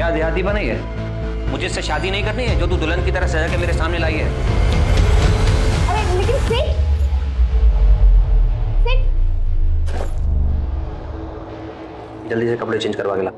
क्या देहाती बनाई है? मुझे इससे शादी नहीं करनी है जो तू दुल्हन की तरह सजा के मेरे सामने लाई है। अरे लेकिन सिट सिट। जल्दी से कपड़े चेंज करवा के ला।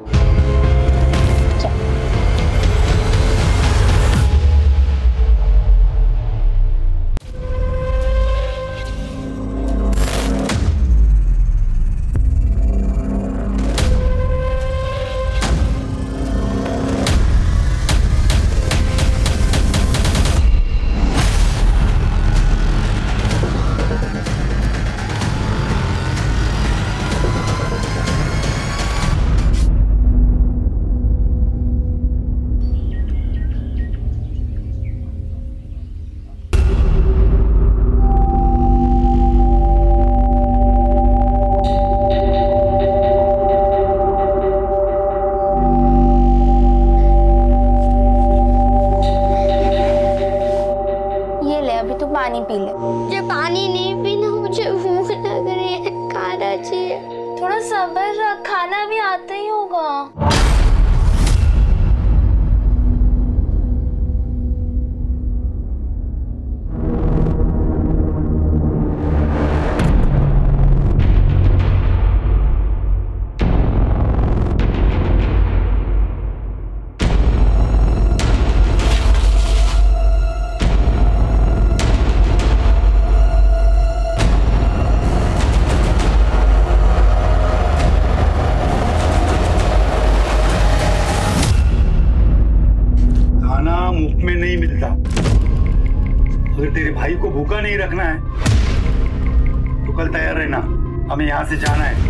पानी पी ले। मुझे पानी नहीं पीना, मुझे भूख लग रही है, खाना चाहिए। थोड़ा सब्र रख, खाना भी आता ही होगा। मुफ्त में नहीं मिलता। अगर तेरे भाई को भूखा नहीं रखना है तो कल तैयार रहना, हमें यहाँ से जाना है।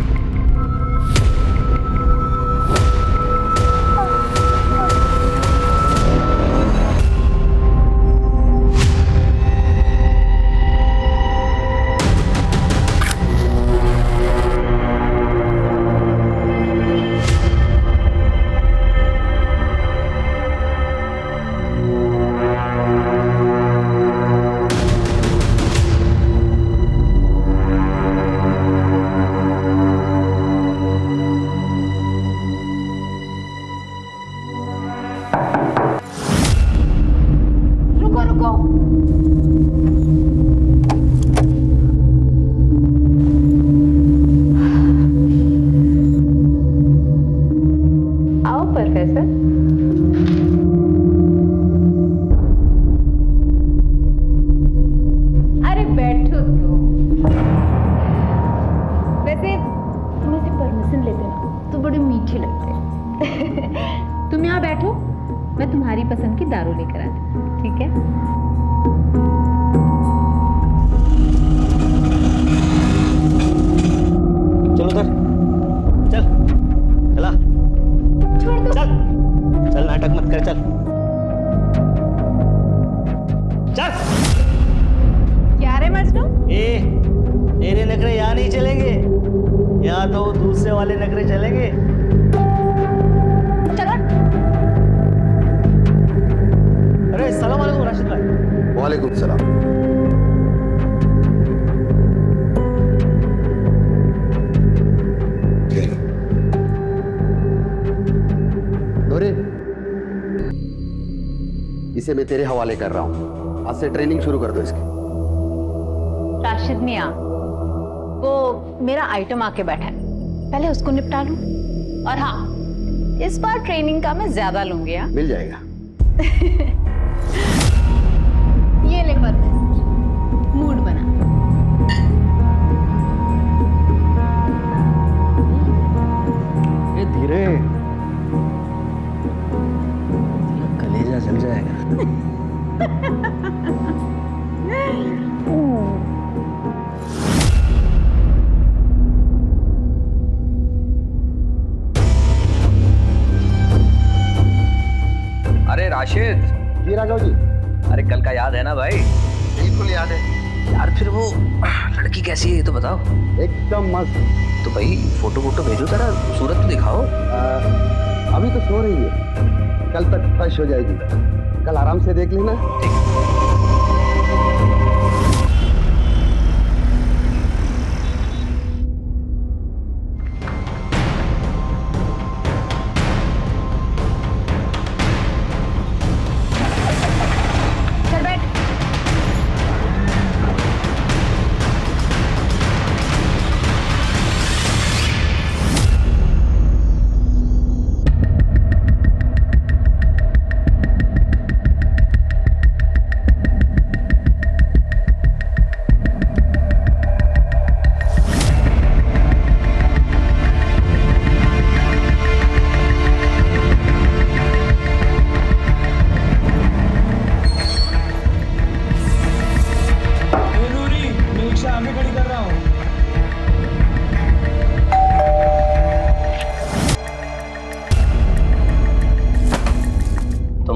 अरे बैठो वैसे तुम परमिशन लेते ना तो बड़े मीठे लगते। तुम यहाँ बैठो, मैं तुम्हारी पसंद की दारू लेकर आती हूँ, ठीक है? चलो उधर, चल चला, छोड़ दो। चल चल, नाटक मत कर, चल चल। क्या रे मजनू? तेरे नखरे यहाँ नहीं चलेंगे, यहाँ तो दूसरे वाले नखरे चलेंगे। चलो। अरे सलाम वालेकुम राशिद भाई। वालेकुम सलाम। नूरिन, इसे मैं तेरे हवाले कर रहा हूँ, आज से ट्रेनिंग शुरू कर दो इसकी। राशिद मियाँ, वो मेरा आइटम आके बैठा है, पहले उसको निपटा लूं। और हाँ, इस बार ट्रेनिंग का मैं ज्यादा लूंगी। हाँ, मिल जाएगा। ये ले पर मूड बना। ये धीरे, कलेजा जल जाएगा। अरे राशिद। जी राघव जी। अरे कल का याद है ना भाई? बिल्कुल याद है यार, फिर वो लड़की कैसी है ये तो बताओ। एकदम मस्त। तो भाई फोटो वोटो भेजो, जरा सूरत तो दिखाओ। अभी तो सो रही है, कल तक फ्रेश हो जाएगी, कल आराम से देख लेना।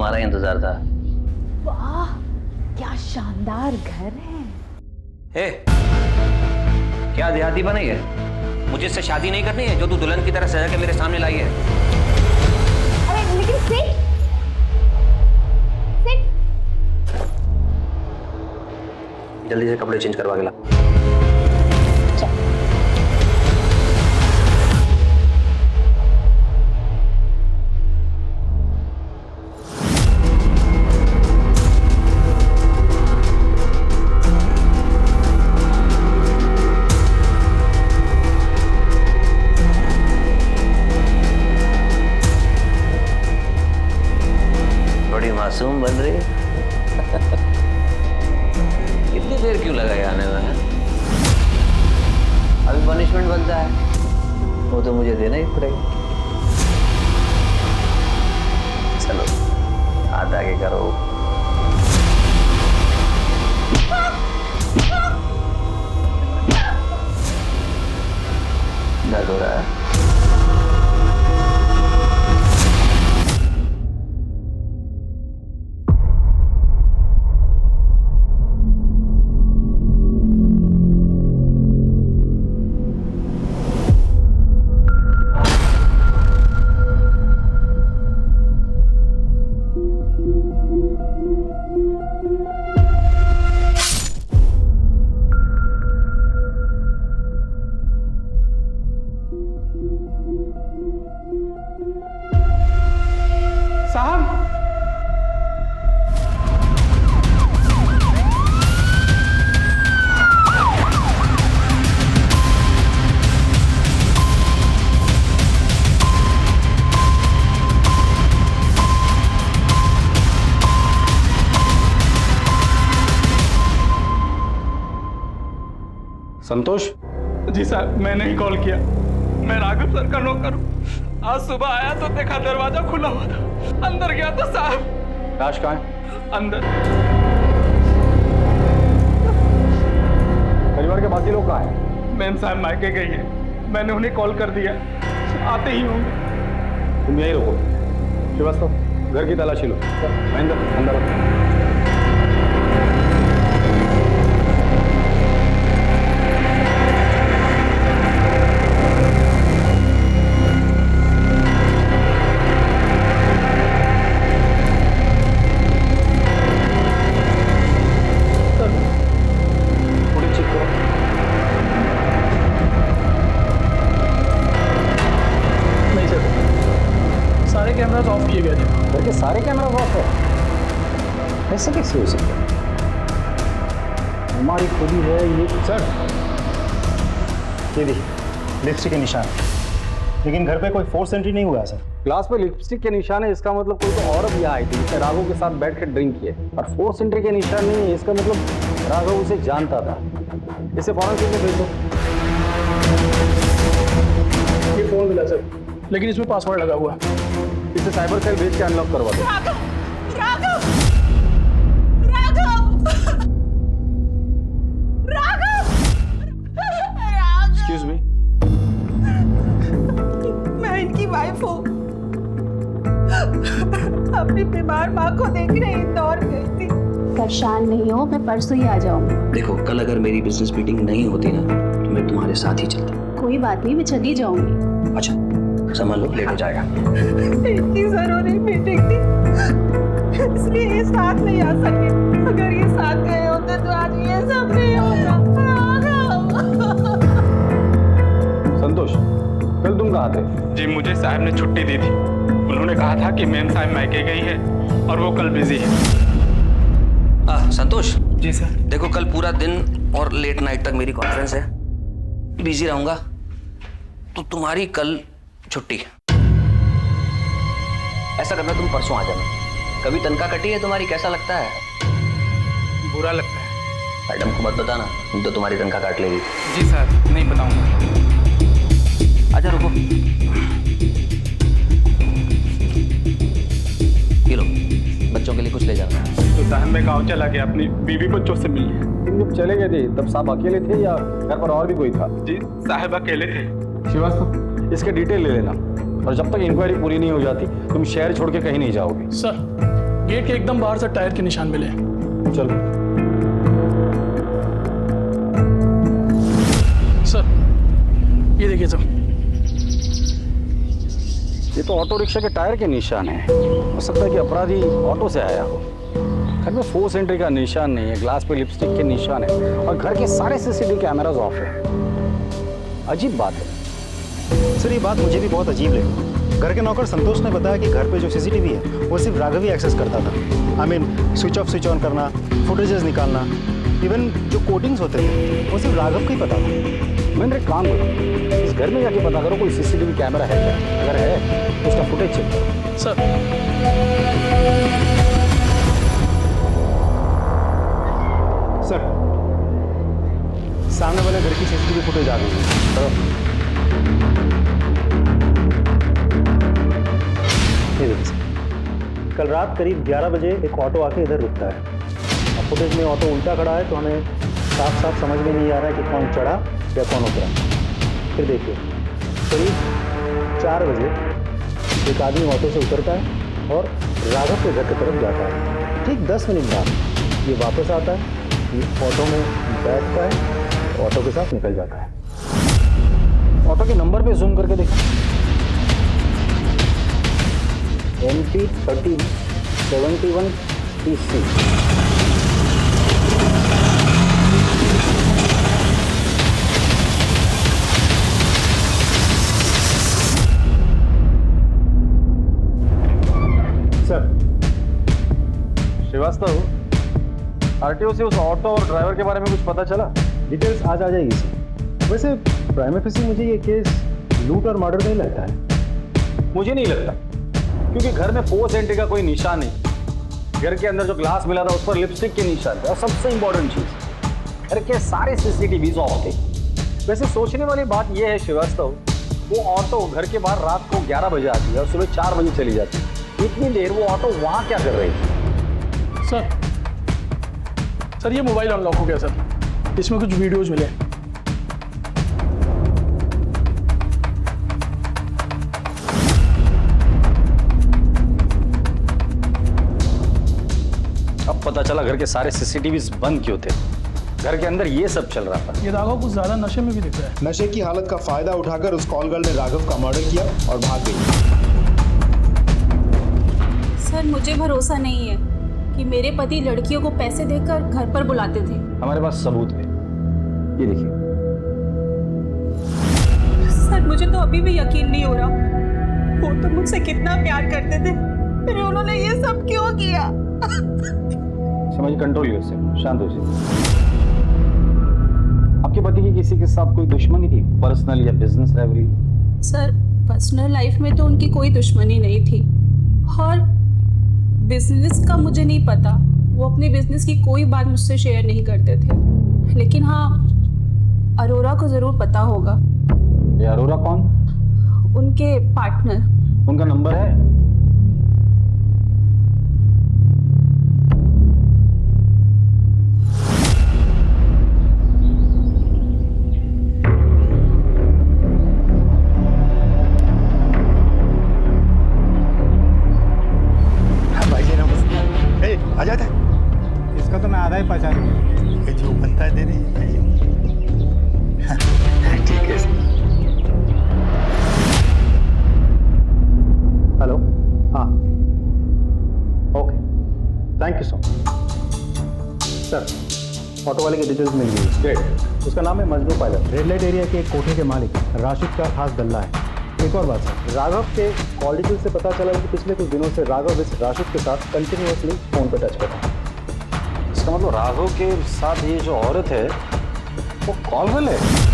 तुम्हारा ही इंतजार था। वाह, क्या शानदार घर है। ए, क्या देहाती बनाई है? मुझे इससे शादी नहीं करनी है जो तू दुल्हन की तरह सजा के मेरे सामने लाई है। अरे लेकिन सिट जल्दी से कपड़े चेंज करवा के ला। बड़ी मासूम बन रही है। इतनी देर क्यों लगाई आने में? अभी पनिशमेंट बनता है, वो तो मुझे देना ही पड़ेगा। चलो हाथ आगे करो। दर्द हो रहा है? संतोष? जी साहब, मैंने ही कॉल किया। मैं राघव सर का नौकर हूँ। आज सुबह आया तो देखा दरवाजा खुला हुआ था, अंदर गया तो साहब। राज कहाँ है? अंदर। परिवार के बाकी लोग कहाँ हैं? मैम साहब मायके गई है, मैंने उन्हें कॉल कर दिया, आते ही होंगे। तुम यहीं रुको। श्रीवास्तव, घर की तलाशी लो। महेंद्र, अंदर आओ। सारे कैमरास ऑफ किए गए थे। घर के सारे कैमरा ऑफ है? ऐसे कैसे हो सकता है? हमारी खुदी है ये। सर, ये देखिए लिपस्टिक के निशान, लेकिन घर पे कोई फोर्स एंट्री नहीं हुआ है सर। ग्लास पे लिपस्टिक के निशान है, इसका मतलब कोई तो औरत यहाँ आई थी जिसने राघव के साथ बैठ कर ड्रिंक किए, और फोर्स एंट्री के निशान नहीं है, इसका मतलब राघव उसे जानता था। इसे फौरन से भेज दो। ये फोन मिला सर, लेकिन इसमें पासवर्ड लगा हुआ है। इसे साइबर सेल भेज के अनलॉक करवा दो। राघव! राघव! राघव! Excuse me. मैं इनकी वाइफ हूँ। अपनी बीमार माँ को देखने इंदौर गई थी। परेशान नहीं हो, मैं परसों ही आ जाऊंगी। देखो, कल अगर मेरी बिजनेस मीटिंग नहीं होती ना तो मैं तुम्हारे साथ ही चलता। कोई बात नहीं, मैं चली जाऊंगी। अच्छा, समझ लो, लेट हो जाएगा। इतनी जरूरी मीटिंग थी, इसलिए ये साथ नहीं आ सके। अगर ये साथ गए होते तो आज ये सब नहीं होता। संतोष, कल तुम कहाँ थे? जी मुझे साहब ने छुट्टी दी थी। उन्होंने कहा था कि मैम साहब मायके गई है और वो कल बिजी है। संतोष जी सर। देखो, कल पूरा दिन और लेट नाइट तक मेरी कॉन्फ्रेंस है, बिजी रहूंगा, तो तुम्हारी कल छुट्टी। ऐसा करना, तुम परसों आ जाना। कभी तनख्वाह कटी है तुम्हारी? कैसा लगता है? बुरा लगता है। मैडम को मत बताना, तो तुम्हारी तनख्वाह काट लेगी। जी सर, नहीं बताऊंगा। अच्छा रुको, ये लो, बच्चों के लिए कुछ ले जाना। तो साहब मैं गाँव चला गया अपनी बीवी बच्चों से मिलने। तुम जब चले गए थे तब साहब अकेले थे या घर पर और भी कोई था? जी साहब अकेले थे। श्रीवास्तव, इसके डिटेल ले लेना, और जब तक इंक्वायरी पूरी नहीं हो जाती तुम शहर छोड़ के कहीं नहीं जाओगे। सर गेट के एकदम बाहर से टायर के निशान मिले। चलो सर ये देखिए सर, ये तो ऑटो रिक्शा के टायर के निशान है। हो सकता है कि अपराधी ऑटो से आया हो। घर में फोर्स एंट्री का निशान नहीं है, ग्लास पे लिपस्टिक के निशान है और घर के सारे सीसीटीवी कैमरास ऑफ है। अजीब बात है। सर, ये बात मुझे भी बहुत अजीब लगी। घर के नौकर संतोष ने बताया कि घर पे जो सीसीटीवी है वो सिर्फ राघव ही एक्सेस करता था। स्विच ऑफ स्विच ऑन करना, फुटेजेस निकालना, इवन जो कोडिंग्स होते थे वो सिर्फ राघव को ही पता था। मैंने एक काम करो, इस घर में जाके पता करो कोई सीसीटीवी कैमरा है क्या। अगर है तो उसका फुटेज चेक करो। सर, सामने वाले घर की सीसीटीवी फुटेज आ गई है। ये देखिए सर, कल रात करीब 11 बजे एक ऑटो आके इधर रुकता है। अब फुटेज में ऑटो उल्टा खड़ा है तो हमें साफ साफ समझ में नहीं आ रहा है कि कौन चढ़ा या कौन उतरा। फिर देखिए, करीब 4 बजे एक आदमी ऑटो से उतरता है और राघव के घर की तरफ जाता है। ठीक 10 मिनट बाद ये वापस आता है, ये ऑटो में बैठता है, ऑटो के साथ निकल जाता है। ऑटो के नंबर पे जूम करके देखो। MP 1371 TC। Sir, Srivastava, RTO से उस ऑटो और ड्राइवर के बारे में कुछ पता चला? डिटेल्स आज आ जाएगी सर। वैसे प्राइम ऑफिस मुझे ये केस लूट और मर्डर नहीं लगता है। मुझे नहीं लगता, क्योंकि घर में फोर्स एंट्री का कोई निशान नहीं। घर के अंदर जो ग्लास मिला था उस पर लिपस्टिक के निशान थे और सबसे इंपॉर्टेंट चीज, घर के सारे सीसीटीवी ऑफ थे। वैसे सोचने वाली बात यह है श्रीवास्तव, वो ऑटो घर के बाहर रात को 11 बजे आती है और सुबह 4 बजे चली जाती है। इतनी देर वो ऑटो वहां क्या कर रही थी? सर ये मोबाइल अनलॉक हो गया सर, इसमें कुछ वीडियोज मिले। अब पता चला घर के सारे सीसीटीवी बंद क्यों थे। घर के अंदर ये सब चल रहा था। ये राघव कुछ ज्यादा नशे में भी दिख रहा है। नशे की हालत का फायदा उठाकर उस कॉल गर्ल ने राघव का मर्डर किया और भाग गई। सर मुझे भरोसा नहीं है कि मेरे पति लड़कियों को पैसे देकर घर पर बुलाते थे। हमारे पास सबूत है, ये देखिए। सर मुझे तो अभी भी यकीन नहीं हो रहा, वो तो मुझसे कितना प्यार करते थे, फिर उन्होंने ये सब क्यों किया? समझिए, कंट्रोल योरसेल्फ, शांत हो जाइए। आपके पति की किसी के साथ कोई दुश्मनी थी, पर्सनल या business rivalry? Sir personal life में तो उनकी कोई दुश्मनी नहीं थी, और बिजनेस का मुझे नहीं पता। वो अपने बिजनेस की कोई बात मुझसे शेयर नहीं करते थे, लेकिन हाँ अरोरा को जरूर पता होगा। ये अरोरा कौन? उनके पार्टनर। उनका नंबर है? आ जाता है। इसका तो मैं आधा ही पहचान ये जो बनता है दे रही है। ठीक है। हेलो, हाँ, okay, thank you so much. Sir, auto वाले की डिटेल्स मिल गई। ग्रेट। उसका नाम है Majnu pilot, red light area के एक कोठे के मालिक राशिद का खास दल्ला है। एक और बात सर, राघव के कॉल डिटेल से पता चला कि पिछले कुछ दिनों से राघव इस राशिद के साथ कंटिन्यूअसली फोन पर टच कर रहा है। इसका मतलब राघव के साथ ये जो औरत है वो कॉल गर्ल है।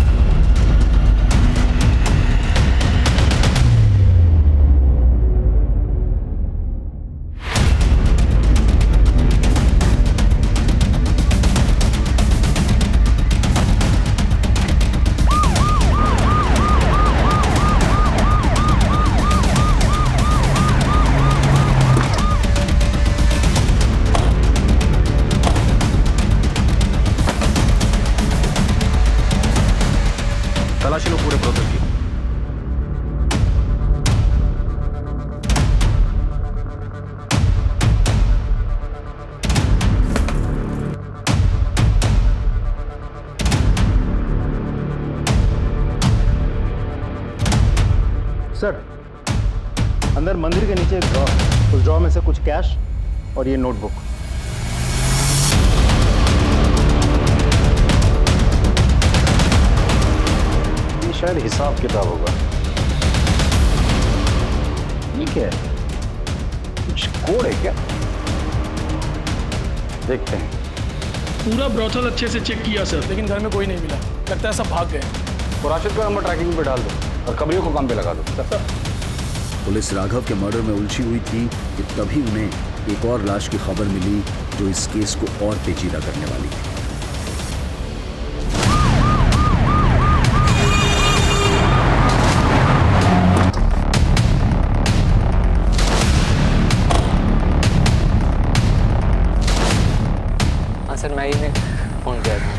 सर, अंदर मंदिर के नीचे एक ड्रॉ, उस ड्रॉ में से कुछ कैश और ये नोटबुक। ये शायद हिसाब किताब होगा। ये क्या है? कुछ कोड है क्या? देखते हैं। पूरा ब्रोथल अच्छे से चेक किया सर, लेकिन घर में कोई नहीं मिला। लगता है सब भाग गए। तो राशिद का नंबर ट्रैकिंग पे डाल दो और कमरियों को काम पे लगा दो। सर, पुलिस राघव के मर्डर में उलझी हुई थी कि तभी उन्हें एक और लाश की खबर मिली जो इस केस को और पेचीदा करने वाली थी। हाँ सर, मैं ही ने फोन किया था।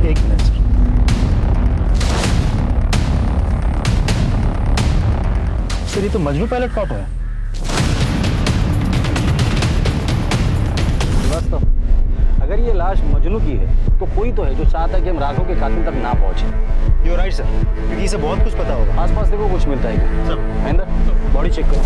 एक मिनट सर। सर, ये तो मजनू पायलट का ऑटो है। श्रीवास्तव, अगर ये लाश मजनू की है तो कोई तो है जो चाहता है कि हम राघव के कातिल तक ना पहुंचे। यू राइट सर, क्योंकि इसे बहुत कुछ पता होगा। आसपास देखो कुछ मिलता है क्या? सर, महेंद्र, बॉडी चेक करो।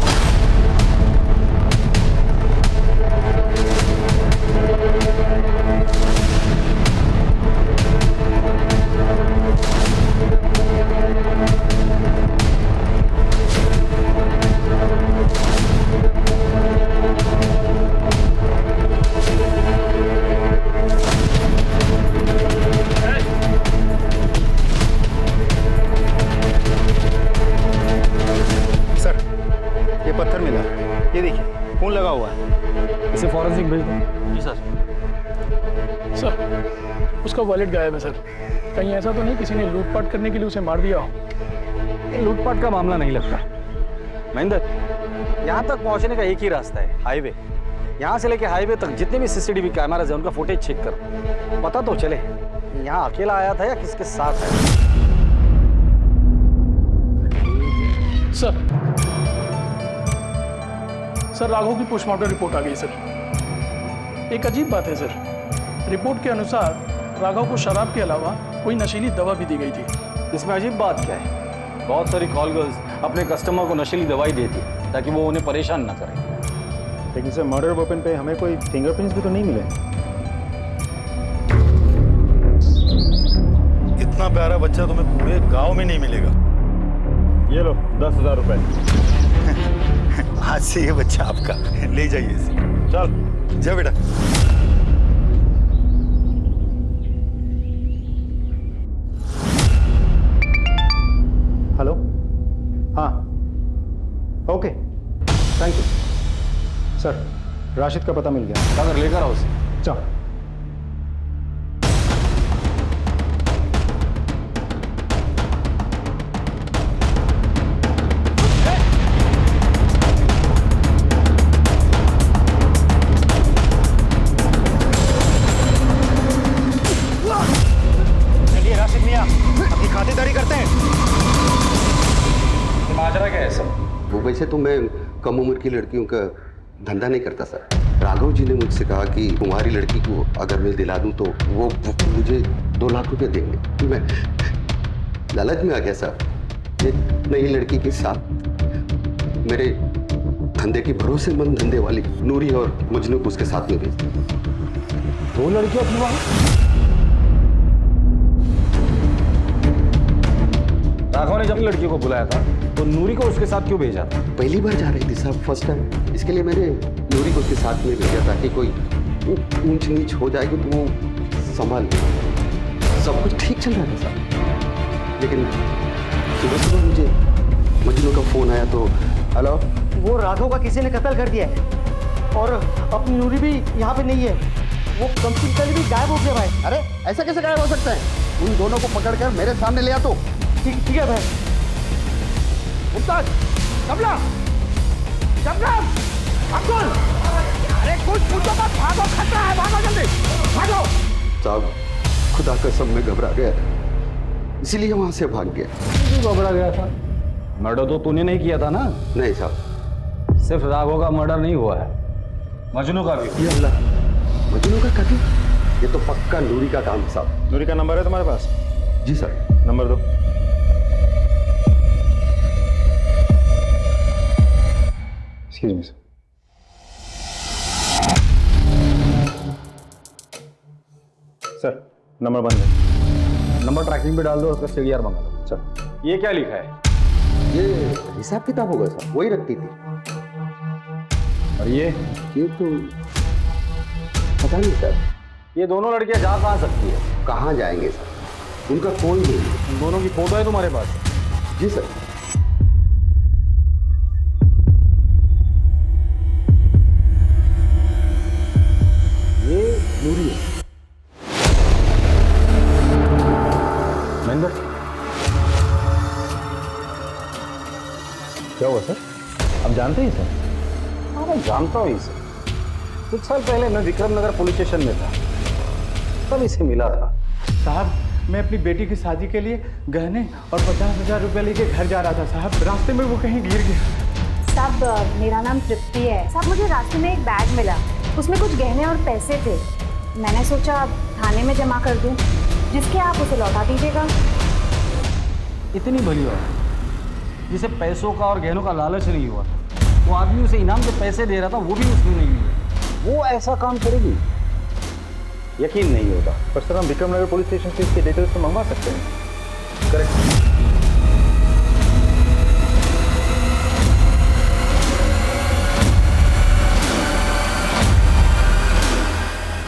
सर, ये पत्थर मिला। ये देखिए, खून लगा हुआ है। इसे फॉरेंसिक भेज दो। जी सर, उसका वॉलेट गायब है सर। कहीं ऐसा तो नहीं किसी ने लूटपाट करने के लिए उसे मार दिया हो? ये लूटपाट का मामला नहीं लगता। महेंद्र, यहाँ तक पहुँचने का एक ही रास्ता है, हाईवे। यहाँ से लेके हाईवे तक जितने भी सीसीटीवी कैमराज हैं उनका फुटेज चेक करो, पता तो चले यहाँ अकेला आया था या किसके साथ आया। सर, राघव की पोस्टमार्टम रिपोर्ट आ गई सर। एक अजीब बात है सर, रिपोर्ट के अनुसार राघव को शराब के अलावा कोई नशीली दवा भी दी गई थी। इसमें अजीब बात क्या है? बहुत सारी कॉल गर्ल्स अपने कस्टमर को नशीली दवाई देती ताकि वो उन्हें परेशान ना करें। लेकिन सर, मर्डर वेपन पे हमें कोई फिंगरप्रिंट्स भी तो नहीं मिले। इतना प्यारा बच्चा तुम्हें पूरे गांव में नहीं मिलेगा। ये लो 10,000 रुपए। आज से ये बच्चा आपका, ले जाइए इसे। चल जा बेटा। हेलो, हाँ, okay, thank you sir. Rashid का पता मिल गया। अगर लेकर आओ उसे। चल। चलिए राशिद मियां, अपनी खातिरदारी करते हैं। माजरा क्या है सर? वो वैसे तो मैं कम उम्र की लड़कियों का धंधा नहीं करता सर। राघव जी ने मुझसे कहा कि तुम्हारी लड़की को अगर मैं दिला दूं तो वो मुझे 2 लाख रुपए देंगे। मैं लालच में आ गया सर। एक नई लड़की के साथ मेरे धंधे की भरोसेमंद धंधे वाली नूरी और मजनू को उसके साथ में भेज दी। 2 लड़कियां अपनी वहां? राघव ने जब लड़की को बुलाया था तो नूरी को उसके साथ क्यों भेजा था? पहली बार जा रही थी साहब, फर्स्ट टाइम। इसके लिए मैंने नूरी को उसके साथ में भेजा ताकि कोई ऊंच नीच हो जाएगी तो वो संभाल ले। सब कुछ ठीक चल रहा था साहब, लेकिन सुबह सुबह मुझे मजनू का फोन आया तो हेलो, वो राघव का किसी ने कत्ल कर दिया है और अपनी नूरी भी यहाँ पे नहीं है। वो कंप्यूटर भी गायब हो गया भाई। अरे ऐसा कैसे गायब हो सकता है? उन दोनों को पकड़कर मेरे सामने ले आ तो। ठीक है भाई। मुमताज, कमला, अब्दुल, अरे कुछ पूछो मत, भागो, खतरा है, भागो जल्दी, भागो। साहब, खुदा कसम में घबरा गया था, इसीलिए वहां से भाग गया। क्यों घबरा गया था? मर्डर तो तूने नहीं किया था ना? नहीं साहब। सिर्फ राघव का मर्डर नहीं हुआ है, मजनू का भी। ये अल्लाह, मजनू का कत्ल? ये तो पक्का नूरी का काम है साहब। नूरी का नंबर है तुम्हारे पास? जी सर। नंबर दो। Excuse me sir. Sir number बंद है, नंबर ट्रैकिंग पे डाल दो, उसका सीडीआर मंगा लो। सर ये क्या लिखा है? ये हिसाब किताब होगा सर, वही रखती थी। और ये तो पता नहीं सर। ये दोनों लड़कियां जा कहाँ सकती है? कहाँ जाएंगे सर, उनका कोई नहीं। उन दोनों की फोटो है तुम्हारे पास? जी सर। ये नूरी है। महेंद्र क्या हुआ सर? आप जानते हैं सर? हाँ मैं जानता हूँ इसे। कुछ साल पहले मैं विक्रम नगर पुलिस स्टेशन में था, तब इसे मिला था। साहब मैं अपनी बेटी की शादी के लिए गहने और 50,000 रुपये लेके घर जा रहा था साहब, रास्ते में वो कहीं गिर गया। साहब मेरा नाम तृप्ति है। साहब मुझे रास्ते में एक बैग मिला, उसमें कुछ गहने और पैसे थे। मैंने सोचा थाने में जमा कर दूं, जिसके आप उसे लौटा दीजिएगा। इतनी भली बात, जिसे पैसों का और गहनों का लालच नहीं हुआ, वो आदमी उसे इनाम के पैसे दे रहा था, वो भी उसमें नहीं मिले, वो ऐसा काम करेगी? यकीन नहीं होता। पर सर हम विक्रम नगर पुलिस स्टेशन से इसके डिटेल्स तो मंगवा सकते हैं। करेक्ट।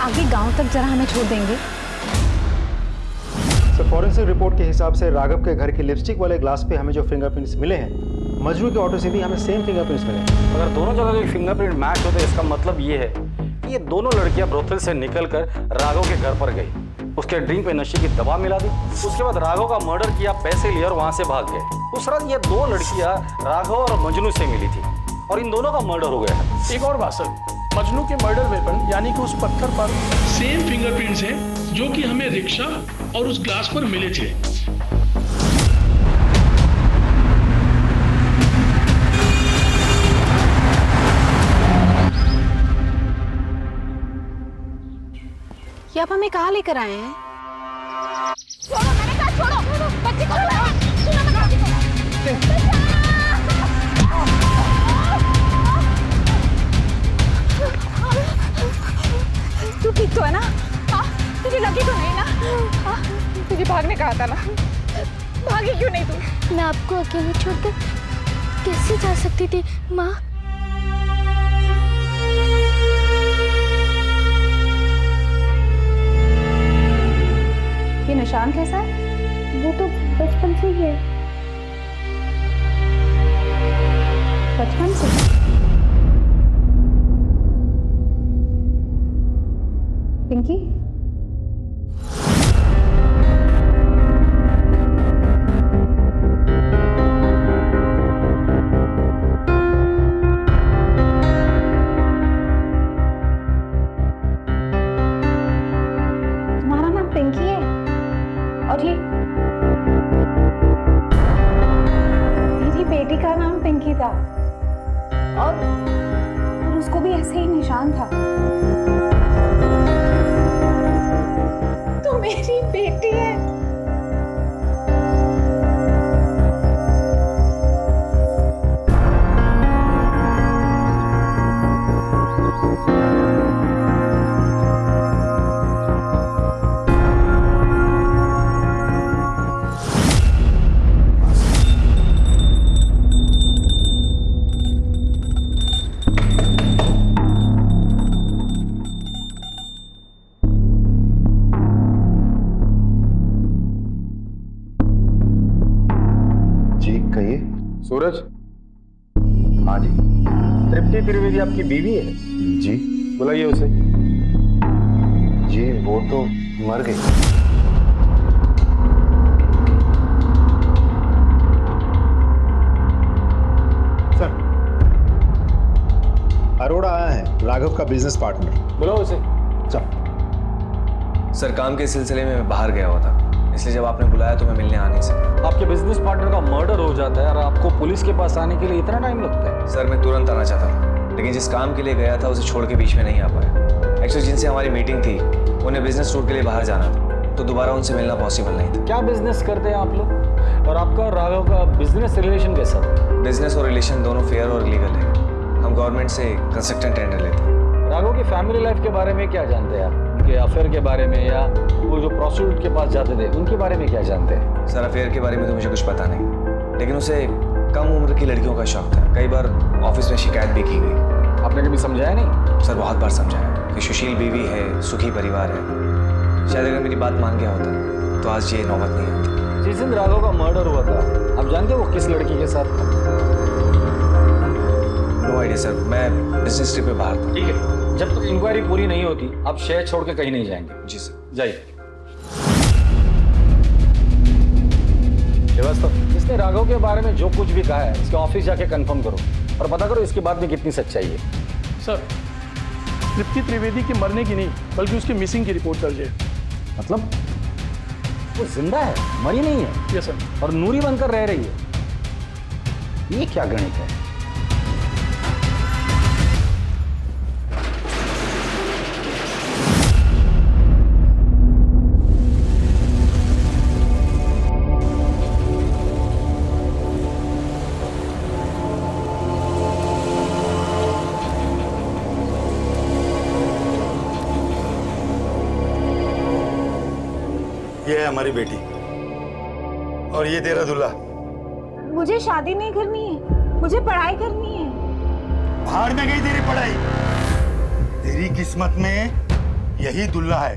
आगे गांव तक जरा हमें छोड़ देंगे? सर फॉरेंसिक रिपोर्ट के हिसाब से राघव के घर के लिपस्टिक वाले ग्लास पे हमें जो फिंगरप्रिंट्स मिले हैं, मजनू के ऑटो से भी हमें सेम फिंगरप्रिंट्स मिले हैं। अगर दोनों जगह के फिंगरप्रिंट मैच होते हैं, इसका मतलब ये है कि ये दोनों लड़कियां ब्रोथल से निकलकर राघव के घर पर गई, उसके ड्रिंक पे नशे की दवा मिला दी, उसके बाद राघव का मर्डर किया, पैसे लिए और वहां से भाग गए। उस रात ये दो लड़कियां राघव और मजनू से मिली थी और इन दोनों का मर्डर हो गया है। एक और बात सर, मजनू के मर्डर वेपन यानी कि उस पत्थर पर सेम फिंगरप्रिंट्स हैं जो कि हमें रिक्शा और उस ग्लास पर मिले थे। ये आप हमें कहाँ लेकर आए हैं? छोड़ो, मैंने कहा छोड़ो, बच्ची को छोड़ो, सुनो मैं बच्ची को। तू ठीक तो है ना? हाँ, तुझे लगी तो नहीं ना? हाँ, तुझे भागने कहा था ना, भागी क्यों नहीं तू? मैं आपको अकेले छोड़कर कैसे जा सकती थी माँ? ये निशान कैसा है? वो तो बचपन से ही है। बचपन से? पिंकी? तुम्हारा नाम पिंकी है? और ये मेरी बेटी का नाम पिंकी था और उसको भी ऐसे ही निशान था। तो मेरी बेटी है। सूरज? हाँ जी। तृप्ति त्रिवेदी आपकी बीवी है? जी। बुलाइए उसे। जी वो तो मर गई। सर अरोड़ा आया है, राघव का बिजनेस पार्टनर। बुलाओ उसे। सर काम के सिलसिले में मैं बाहर गया हुआ था, इसलिए जब आपने बुलाया तो मैं मिलने आ नहीं सका। आपके बिजनेस पार्टनर का मर्डर हो जाता है और आपको पुलिस के पास आने के लिए इतना टाइम लगता है? सर मैं तुरंत आना चाहता था, लेकिन जिस काम के लिए गया था उसे छोड़ के बीच में नहीं आ पाया। एक्चुअली जिनसे हमारी मीटिंग थी उन्हें बिजनेस टूर के लिए बाहर जाना था, तो दोबारा उनसे मिलना पॉसिबल नहीं था। क्या बिजनेस करते हैं आप लोग? और आपका और राघव का बिजनेस रिलेशन कैसा? बिजनेस और रिलेशन दोनों फेयर और लीगल है। हम हम गवर्नमेंट से कंस्ट्रक्शन टेंडर लेते हैं। राघव की फैमिली लाइफ के बारे में क्या जानते हैं आप? उनके अफेयर के बारे में, या वो जो प्रोस्टिट्यूट के पास जाते थे उनके बारे में क्या जानते हैं? सर अफेयर के बारे में तो मुझे कुछ पता नहीं, लेकिन उसे कम उम्र की लड़कियों का शौक था। कई बार ऑफिस में शिकायत भी की गई। आपने कभी समझाया नहीं? सर बहुत बार समझाया कि सुशील बीवी है, सुखी परिवार है। शायद अगर मेरी बात मान गया होता तो आज ये नौबत नहीं आती। जिस दिन राघव का मर्डर हुआ था, आप जानते हो वो किस लड़की के साथ था? नो आइडिया सर, मैं बिजनेस ट्रिप पे बाहर था। ठीक है, जब तक इंक्वायरी पूरी नहीं होती आप शहर छोड़ के कहीं नहीं जाएंगे। जी सर। जाइए। श्रीवास्तव, इसने राघव के बारे में जो कुछ भी कहा है इसके ऑफिस जाके कंफर्म करो और पता करो इसके बात में कितनी सच्चाई है। सर, तृप्ति त्रिवेदी की मरने की नहीं बल्कि उसकी मिसिंग की रिपोर्ट दर्ज है। मतलब वो जिंदा है, मरी नहीं है? Yes sir. और नूरी बनकर रह रही है। ये क्या गणित है? ये है हमारी बेटी और ये तेरा दूल्हा। मुझे शादी नहीं करनी है, मुझे पढ़ाई करनी है। भाड़ में गई तेरी पढ़ाई। तेरी किस्मत में यही दूल्हा है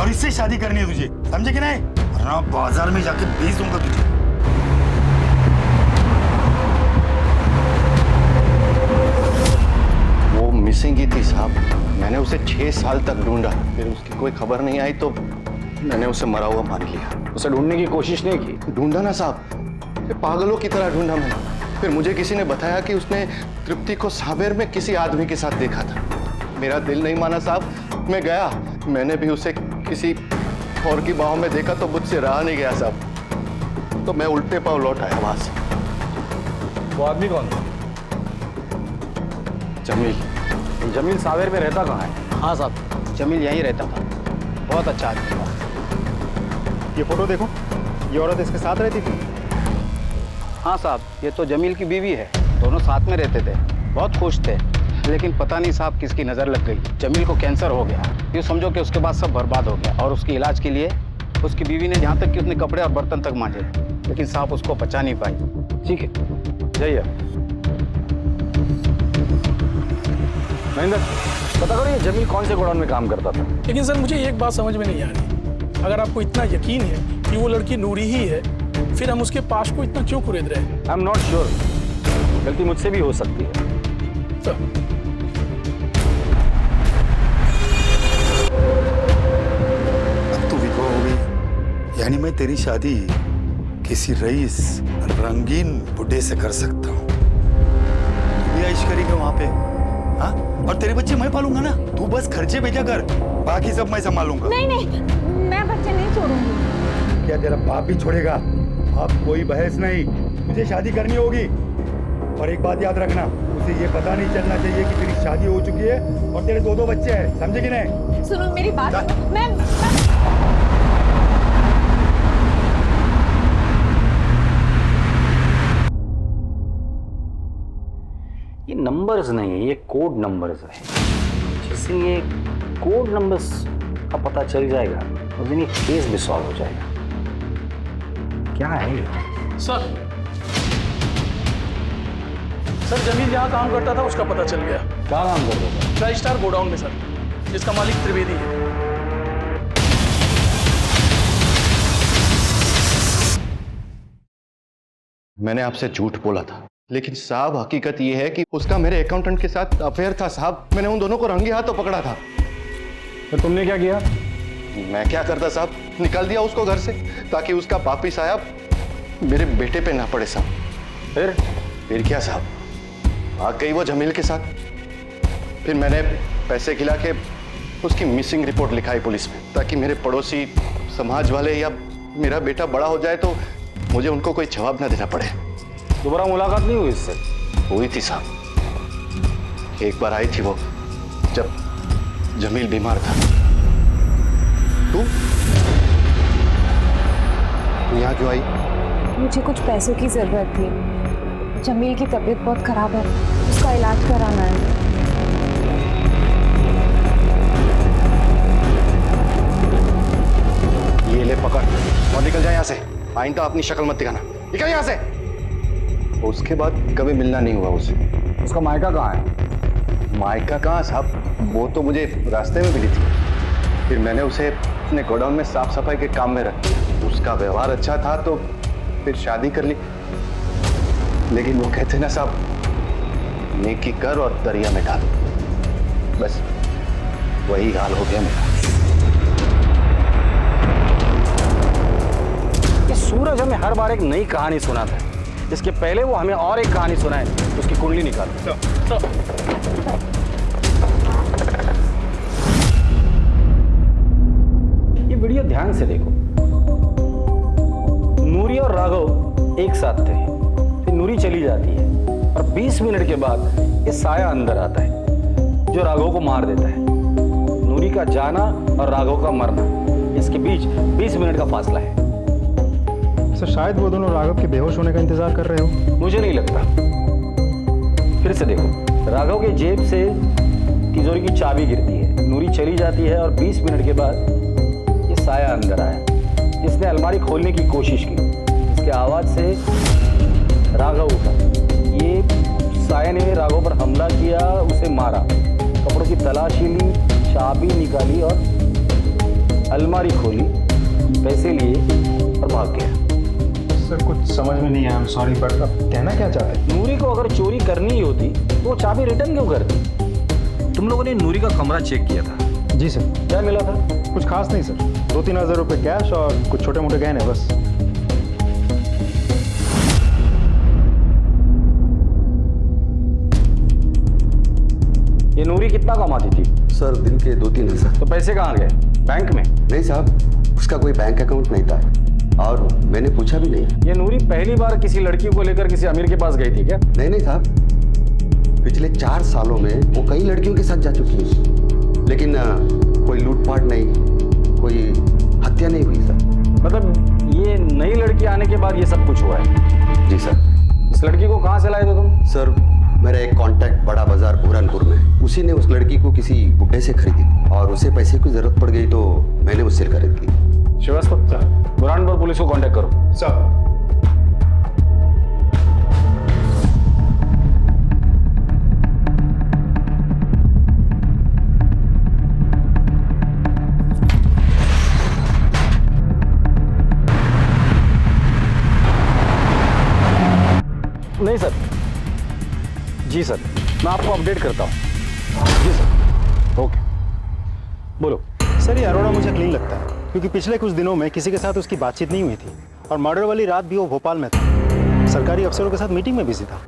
और इससे शादी करनी है तुझे, समझे कि नहीं? वरना बाजार में जाके बेच दूंगा तुझे। वो मिसिंग ही थी साहब। मैंने उसे 6 साल तक ढूंढा, फिर उसकी कोई खबर नहीं आई तो मैंने उसे मरा हुआ मार लिया। उसे ढूंढने की कोशिश नहीं की? ढूंढा ना साहब, ये पागलों की तरह ढूंढा मैंने। फिर मुझे किसी ने बताया कि उसने तृप्ति को सावेर में किसी आदमी के साथ देखा था। मेरा दिल नहीं माना साहब, मैं गया, मैंने भी उसे किसी और की बाहों में देखा तो मुझसे रहा नहीं गया साहब, तो मैं उल्टे पांव लौट आया वहां से। वो आदमी कौन था? जमील। जमील सावेर में रहता कहाँ है? हाँ साहब, जमील यहीं रहता था, बहुत अच्छा आदमी था। ये फोटो देखो, ये औरत इसके साथ रहती थी। हाँ साहब, ये तो जमील की बीवी है, दोनों साथ में रहते थे, बहुत खुश थे। लेकिन पता नहीं साहब किसकी नज़र लग गई, जमील को कैंसर हो गया। यूँ समझो कि उसके बाद सब बर्बाद हो गया और उसके इलाज के लिए उसकी बीवी ने यहाँ तक कि उसने कपड़े और बर्तन तक मांजे, लेकिन साहब उसको बचा नहीं पाई। ठीक है, जाइए। महेंद्र, पता करो ये जमील कौन से गोडाउन में काम करता था? लेकिन सर मुझे एक बात समझ में नहीं आ रही, अगर आपको इतना यकीन है कि वो लड़की नूरी ही है, फिर हम उसके पास को इतना क्यों कुरेद रहे हैं? आई एम नॉट श्योर, गलती मुझसे भी हो सकती है। सर, अब तू विधवा हो गई, यानी मैं तेरी शादी किसी रईस रंगीन बुढ़े से कर सकता हूँ। तू भी ऐश करेगा वहां पे, हाँ? और तेरे बच्चे मैं पालूंगा ना, तू बस खर्चे भेजा कर, बाकी सब मैं संभालूंगा। नहीं नहीं, मैं बच्चे नहीं छोड़ूंगी। क्या तेरा बाप भी छोड़ेगा? अब कोई बहस नहीं, तुझे शादी करनी होगी। और एक बात याद रखना, उसे ये पता नहीं चलना चाहिए कि तेरी शादी हो चुकी है और तेरे 2 बच्चे हैं, समझे कि नहीं? सुनो मेरी बात, मैं ये नंबर्स नहीं है, ये कोड नंबर्स है। जिस दिन ये कोड नंबर्स का पता चल जाएगा उस दिन ये केस भी सॉल्व हो जाएगा। क्या है ये? सर जमील जहाँ काम करता था उसका पता चल गया। क्या काम करता था? ट्राई स्टार गोडाउन में सर, जिसका मालिक त्रिवेदी है। मैंने आपसे झूठ बोला था, लेकिन साहब हकीकत ये है कि उसका मेरे अकाउंटेंट के साथ अफेयर था साहब। मैंने उन दोनों को रंगे हाथों पकड़ा था। तो तुमने क्या किया? मैं क्या करता साहब, निकाल दिया उसको घर से ताकि उसका पापी साहब मेरे बेटे पे ना पड़े साहब। फिर क्या साहब, भाग गई वो जमील के साथ। फिर मैंने पैसे खिला के उसकी मिसिंग रिपोर्ट लिखाई पुलिस में, ताकि मेरे पड़ोसी समाज वाले या मेरा बेटा बड़ा हो जाए तो मुझे उनको कोई जवाब ना देना पड़े। दोबारा मुलाकात नहीं हुई इससे? हुई थी साहब, एक बार आई थी वो जब जमील बीमार था। तू यहाँ क्यों आई? मुझे कुछ पैसों की जरूरत थी, जमील की तबीयत बहुत खराब है। उसका इलाज कराना है। ये ले पकड़ और निकल जाए यहाँ से। आइंदा अपनी शक्ल मत दिखाना, निकल यहाँ से। उसके बाद कभी मिलना नहीं हुआ उससे। उसका मायका कहाँ है? मायका कहाँ साहब, वो तो मुझे रास्ते में मिली थी। फिर मैंने उसे अपने गोडाउन में साफ सफाई के काम में रख दिया। उसका व्यवहार अच्छा था तो फिर शादी कर ली। लेकिन वो कहते ना साहब, नेकी कर और दरिया में डाल। बस वही हाल हो गया मेरा। ये सूरज हमें हर बार एक नई कहानी सुनाता है। इसके पहले वो हमें और एक कहानी सुनाए, उसकी कुंडली निकाल। ये वीडियो ध्यान से देखो। नूरी और राघव एक साथ थे, फिर नूरी चली जाती है और 20 मिनट के बाद ये साया अंदर आता है जो राघव को मार देता है। नूरी का जाना और राघव का मरना, इसके बीच 20 मिनट का फासला है। सर शायद वो दोनों राघव के बेहोश होने का इंतजार कर रहे हो। मुझे नहीं लगता। फिर से देखो, राघव के जेब से तिजोरी की चाबी गिरती है, नूरी चली जाती है और 20 मिनट के बाद ये साया अंदर आया जिसने अलमारी खोलने की कोशिश की। इसके आवाज से राघव उठा। ये साया ने राघव पर हमला किया, उसे मारा, कपड़ों की तलाशी ली, चाबी निकाली और अलमारी खोली, पैसे लिए और भाग गया। सर कुछ समझ में नहीं आया, आई एम सॉरी, बट आप कहना क्या चाहते हैं? नूरी को अगर चोरी करनी ही होती तो वो चाबी रिटर्न क्यों करती? तुम लोगों ने नूरी का कमरा चेक किया था? जी सर। क्या मिला था? कुछ खास नहीं सर, 2-3 हज़ार रुपये कैश और कुछ छोटे मोटे गहने बस। ये नूरी कितना कमाती थी? सर दिन के 2-3 हज़ार। तो पैसे कहाँ गए? बैंक में? नहीं साहब, उसका कोई बैंक अकाउंट नहीं था और मैंने पूछा भी नहीं। ये नूरी पहली बार किसी लड़की को लेकर किसी अमीर के पास गई थी क्या? नहीं साहब, पिछले 4 सालों में वो कई लड़कियों के साथ जा चुकी है, लेकिन कोई लूटपाट नहीं, कोई हत्या नहीं हुई सर। मतलब ये नई लड़की आने के बाद ये सब कुछ हुआ है? जी सर। इस लड़की को कहाँ से लाए थे तुम? सर मेरा एक कांटेक्ट बड़ा बाजार बुरहानपुर में, उसी ने उस लड़की को किसी बुड्ढे से खरीदी थी और उसे पैसे की जरूरत पड़ गई तो मैंने उससे खरीद ली। श्रीवास्तव, बुरहानपुर पुलिस को कांटेक्ट करो। सर नहीं सर। जी सर, मैं आपको अपडेट करता हूँ। जी सर, ओके। बोलो। सर ये अरोड़ा मुझे क्लीन लगता है क्योंकि पिछले कुछ दिनों में किसी के साथ उसकी बातचीत नहीं हुई थी और मर्डर वाली रात भी वो भोपाल में था, सरकारी अफसरों के साथ मीटिंग में बिजी था।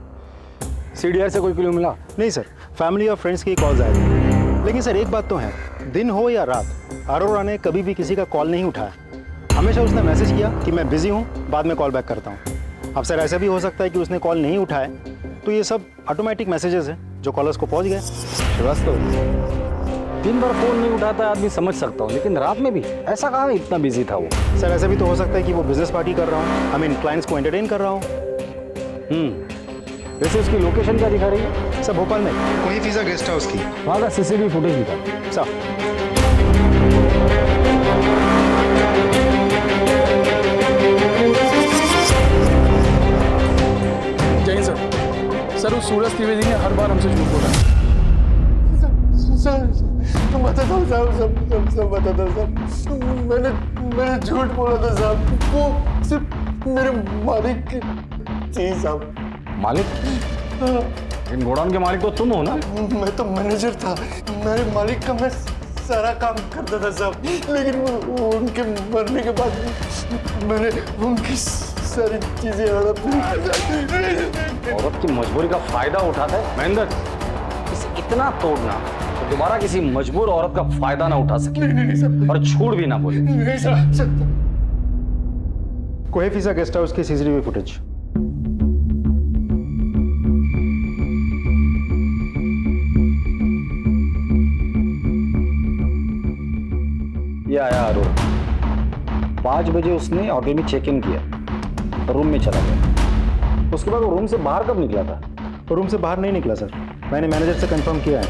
सीडीआर से कोई क्लू मिला? नहीं सर, फैमिली और फ्रेंड्स की कॉल्स आए थे। लेकिन सर एक बात तो है, दिन हो या रात, अरोड़ा ने कभी भी किसी का कॉल नहीं उठाया। हमेशा उसने मैसेज किया कि मैं बिजी हूँ, बाद में कॉल बैक करता हूँ। अब सर ऐसा भी हो सकता है कि उसने कॉल नहीं उठाए तो ये सब ऑटोमेटिक मैसेजेस हैं जो कॉलर्स को पहुँच गए। श्रीवास्तव, दिन भर फोन नहीं उठाता है आदमी समझ सकता हूँ, लेकिन रात में भी ऐसा कहाँ इतना बिजी था वो? सर ऐसा भी तो हो सकता है कि वो बिजनेस पार्टी कर रहा हूँ, आई मीन क्लाइंट्स को एंटरटेन कर रहा हूँ। वैसे उसकी लोकेशन क्या दिखा रही है? सर भोपाल में कोई फिजा गेस्ट हाउस की वहाँ का सीसीटीवी फुटेज दिखा। सर जय सर। सर उस सूरज त्रिवेदी ने हर बार हमसे झूठ बोला। सर बताता हूँ साहब, सब बताता हूँ साहब। मैंने झूठ बोला था साहब, वो सिर्फ मेरे मालिक की थी साहब। मालिक? इन गोडाउन के मालिक तो तुम हो ना? मैं तो मैनेजर था, मेरे मालिक का मैं सारा काम करता था साहब, लेकिन उनके मरने के बाद मैंने उनकी सारी चीजें हड़प ली। औरत की मजबूरी का फायदा उठाता है महेंद्र। इसे इतना तोड़ना तो दोबारा किसी मजबूर औरत का फायदा ना उठा सके। नहीं, और झूठ भी ना बोले। नहीं सर। कोई फिजा गेस्ट हाउस की सीसीटीवी फुटेज। ये आया अरुण। 5 बजे उसने होटल में चेक इन किया, रूम में चला गया। उसके बाद वो रूम से बाहर कब निकला था? वो रूम से बाहर नहीं निकला सर। मैंने मैनेजर से कंफर्म किया है,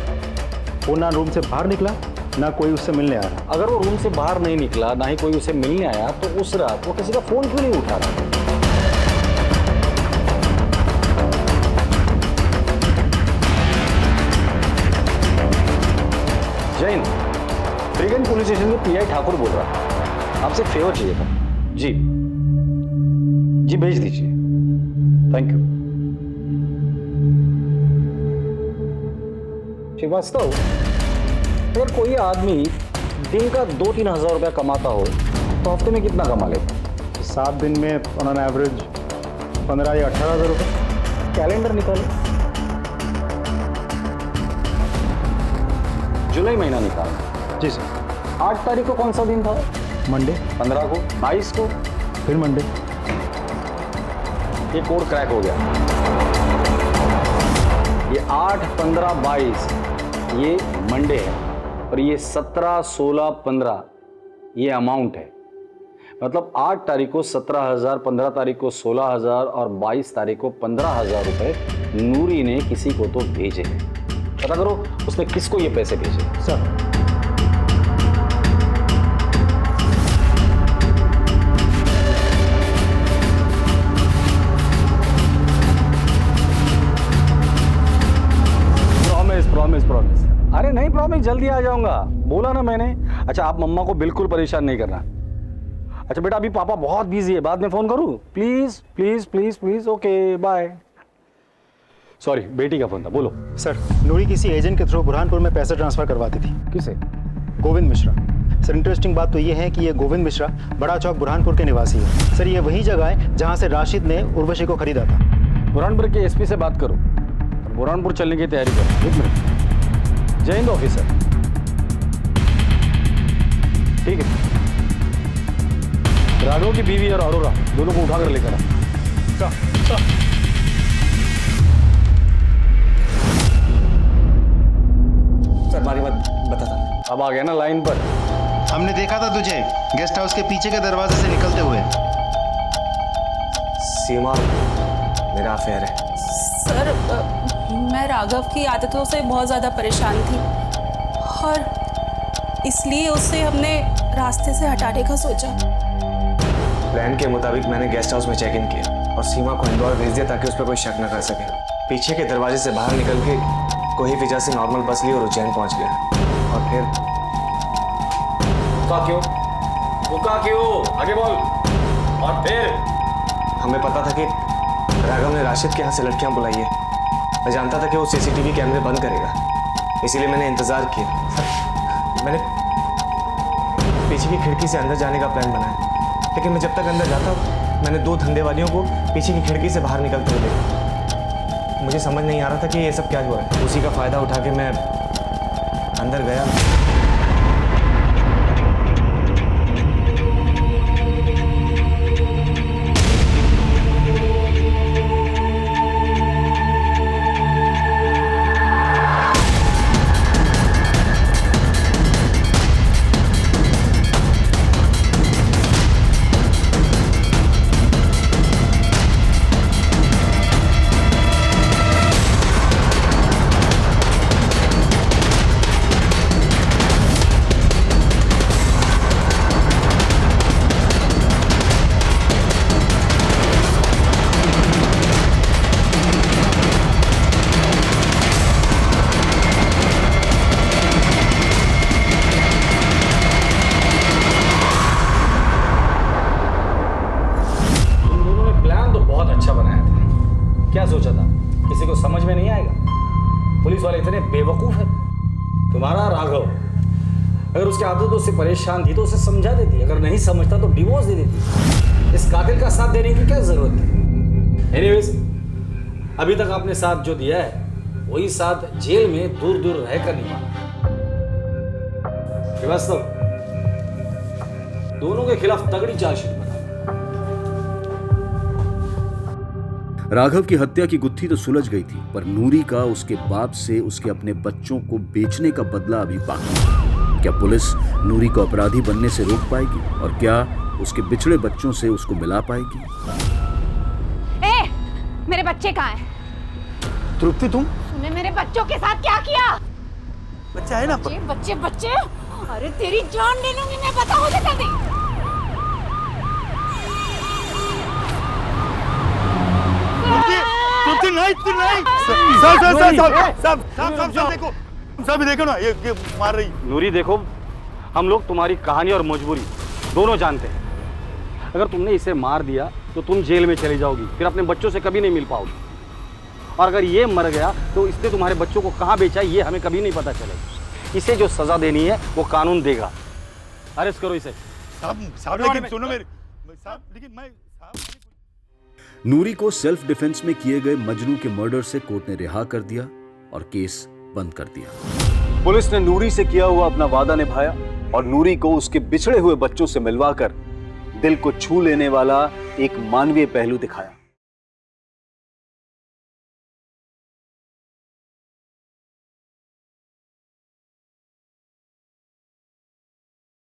वो ना रूम से बाहर निकला ना कोई उससे मिलने आ रहा। अगर वो रूम से बाहर नहीं निकला, ना ही कोई उसे मिलने आया, तो उस रात वो किसी का फोन क्यों नहीं उठा रहा? जैन, ब्रिगेड पुलिस स्टेशन के पीआई ठाकुर बोल रहा था, आपसे एक फेवर चाहिए था। जी जी, भेज दीजिए। Thank you. श्रीवास्तव, अगर कोई आदमी दिन का 2-3 हज़ार रुपया कमाता हो तो हफ्ते में कितना कमा लेता? 7 दिन में ऑन एवरेज 15 या 18 हज़ार रुपये। कैलेंडर निकालो, जुलाई महीना निकालो। जी सर। 8 तारीख को कौन सा दिन था? मंडे। 15 को, 22 को, फिर मंडे। ये कोड क्रैक हो गया। ये 8, 15, 22 ये मंडे है, और ये 17, 16, 15 ये अमाउंट है। मतलब 8 तारीख को 17,000, 15 तारीख को 16,000 और 22 तारीख को 15,000 रुपए नूरी ने किसी को तो भेजे हैं। पता करो उसने किसको ये पैसे भेजे। Sir, promise. अरे नहीं प्रॉमिस, जल्दी आ जाऊंगा, बोला ना मैंने। अच्छा, आप मम्मा को बिल्कुल परेशान नहीं करना। अच्छा बेटा, अभी पापा बहुत बिजी है, बाद में फोन करूं? Please please please please. Okay bye. Sorry, बेटी का फोन था, बोलो। सर, नूरी किसी एजेंट के थ्रू बुरहानपुर में पैसे ट्रांसफर करवाती थी। किसे? गोविंद मिश्रा। सर, इंटरेस्टिंग बात तो ये है कि ये गोविंद मिश्रा बड़ा चौक बुरहानपुर के निवासी है। सर, ये वही जगह है जहाँ से राशिद ने उर्वशी को खरीदा था। बुरहानपुर के एसपी से बात करो, बुरहानपुर चलने की तैयारी करो। 1 मिनट। जय हिंद ऑफिसर। ठीक है, राघव की बीवी और अरोरा दोनों को उठाकर लेकर आ। सर बारी बात बताता। अब आ गया ना लाइन पर। हमने देखा था तुझे गेस्ट हाउस के पीछे के दरवाजे से निकलते हुए। सीमा, मेरा अफेयर है। सर, मैं राघव की आदतों से बहुत ज़्यादा परेशान थी और इसलिए उससे हमने रास्ते से हटाने का सोचा। प्लान के मुताबिक मैंने गेस्ट हाउस में चेक इन किया और सीमा को इंदौर भेज दिया ताकि उस पर कोई शक न कर सके। पीछे के दरवाजे से बाहर निकल के कोई वजह से नॉर्मल बस ली और उज्जैन पहुंच गया। और फिर रुका क्यों? आगे बोल। और फिर हमें पता था कि राघव ने राशिद के यहाँ से लड़कियां बुलाई है। मैं जानता था कि वो सीसीटीवी कैमरे बंद करेगा, इसीलिए मैंने इंतजार किया। मैंने पीछे की खिड़की से अंदर जाने का प्लान बनाया, लेकिन मैं जब तक अंदर जाता मैंने 2 धंधेवादियों को पीछे की खिड़की से बाहर निकलते हुए देखा। मुझे समझ नहीं आ रहा था कि ये सब क्या हुआ है। उसी का फायदा उठा के मैं अंदर गया। क्या सोचा था? किसी को समझ में नहीं आएगा? पुलिस वाले इतने बेवकूफ हैं। तुम्हारा राघव अगर उसके आदतों से परेशान थी तो उसे समझा देती, अगर नहीं समझता तो डिवोर्स दे देती। इस कातिल का साथ देने की क्या जरूरत है? एनीवेज, अभी तक आपने साथ जो दिया है वही साथ जेल में दूर दूर रहकर निभाना। श्रीवास्तव, दोनों के खिलाफ तगड़ी चार्जशीट बना। राघव की हत्या की गुत्थी तो सुलझ गई थी, पर नूरी का उसके बाप से उसके अपने बच्चों को बेचने का बदला अभी बाकी है। क्या पुलिस नूरी को अपराधी बनने से रोक पाएगी और क्या उसके बिछड़े बच्चों से उसको मिला पाएगी? ए, मेरे बच्चे कहाँ हैं? तृप्ति तुम तूने मेरे बच्चों के साथ क्या किया? बच्चा है ना? बच्चे बच्चे बच्चे, अरे तेरी जान ले लूंगी मैं, बता मुझे जल्दी। तृप्ति नहीं, सब देखो, सब देखो ना, ये मार रही। नूरी देखो, हम लोग तुम्हारी कहानी और मजबूरी दोनों जानते हैं। अगर तुमने इसे मार दिया तो तुम जेल में चली जाओगी, फिर अपने बच्चों से कभी नहीं मिल पाओगी। और अगर ये मर गया तो इसने तुम्हारे बच्चों को कहाँ बेचा ये हमें कभी नहीं पता चलेगा। इसे जो सजा देनी है वो कानून देगा। अरेस्ट करो इसे। साहब लेकिन सुनो मेरी, साहब लेकिन मैं नूरी को सेल्फ डिफेंस में किए गए मजनू के मर्डर से कोर्ट ने रिहा कर दिया और केस बंद कर दिया। पुलिस ने नूरी से किया हुआ अपना वादा निभाया और नूरी को उसके बिछड़े हुए बच्चों से मिलवाकर दिल को छू लेने वाला एक मानवीय पहलू दिखाया।